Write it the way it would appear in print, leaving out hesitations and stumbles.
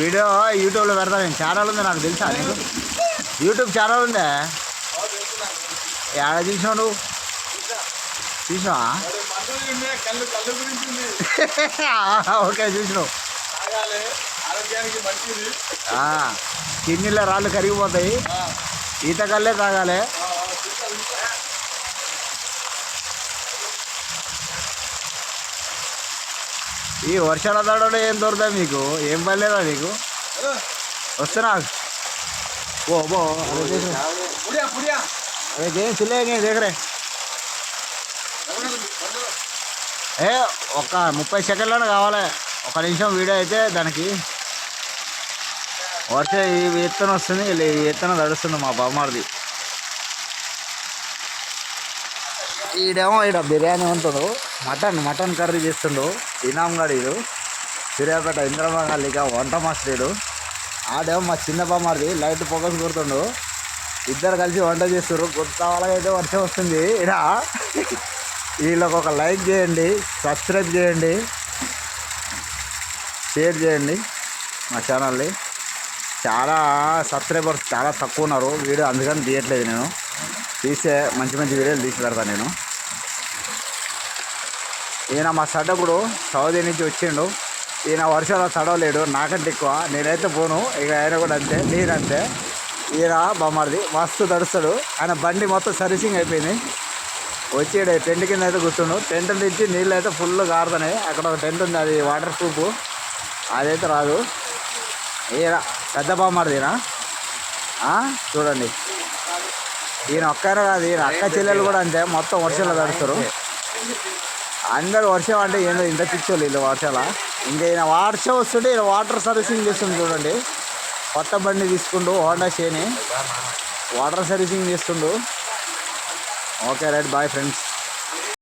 Video యూట్యూబ్లో పెడతా. నేను ఛానల్ ఉంది, నాకు తెలుసా నీకు? యూట్యూబ్ ఛానల్ ఉందా? ఎక్కడ చూసినావు నువ్వు? చూసినావా? ఓకే, చూసినావు. కిడ్నీలో రాళ్ళు కరిగిపోతాయి, ఈత కల్లే తాగాలి. ఈ వర్షాల తడలో ఏం దొరుకుతాయి మీకు? ఏం పర్లేదా నీకు? వస్తున్నా ఓ బో అదే చిల్లే దగ్గరే. ఒక 30 సెకండ్లను కావాలి, 1 నిమిషం వీడియో అయితే. దానికి వర్షం ఈ ఎత్తున వస్తుంది, ఈ ఎత్తున తడుస్తుంది మా బామ్మారిది. ఈడేమో ఈడ బిర్యానీ ఉంటుండు, మటన్ కర్రీ చేస్తుండు. ఇనాంగడీడు సూర్యాపేట ఇంద్రమగాలిక వంట మాస్టరు. ఆడేమో మా చిన్న బామ్మారిది లైట్ ఫోకస్ కొడుతుండు. ఇద్దరు కలిసి వంట చేస్తారు. కొత్త వాళ్ళకైతే వర్షం వస్తుంది. ఇడ వీళ్ళకి ఒక లైక్ చేయండి, సబ్స్క్రైబ్ చేయండి, షేర్ చేయండి మా ఛానల్ని. చాలా సబ్స్క్రైబర్స్ చాలా తక్కువ ఉన్నారు. వీడియో అందుకని తీయట్లేదు. నేను తీసే మంచి వీడియోలు తీసి పెడతాను నేను. ఈయన మా సడ్డప్పుడు సౌదీ నుంచి వచ్చిండు. ఈయన వర్షాలు చదవలేడు, నాకంటే ఎక్కువ. నేనైతే పోను, ఇక ఆయన కూడా అంతే, నేనంతే. ఈయన బామ్మారిది మస్తు తడుస్తాడు. ఆయన బండి మొత్తం సర్వీసింగ్ అయిపోయింది. వచ్చి టెంట్ కింద అయితే కూర్చుండు. టెంట్ నుంచి నీళ్ళు అయితే ఫుల్ కారుతున్నాయి. అక్కడ ఒక టెంట్ ఉంది, అది వాటర్ ప్రూఫ్, అదైతే రాదు. ఈయన పెద్ద బామ్మారిదినా చూడండి. ఈయన ఒక్కనే కాదు, ఈయన అక్క చెల్లెలు కూడా అంతే, మొత్తం వర్షంలో తడుస్తారు. అందరు వర్షం అంటే ఏందో ఇంత పిచ్చోళ్ళు వీళ్ళు వర్షాల. ఇంకా ఈయన వర్షం వస్తుంటే ఈయన వాటర్ సర్వీసింగ్ చేస్తుంది చూడండి. కొత్త బండి తీసుకుంటూ హోండా షేని వాటర్ సర్వీసింగ్ చేస్తుండు. Okay right, bye friends.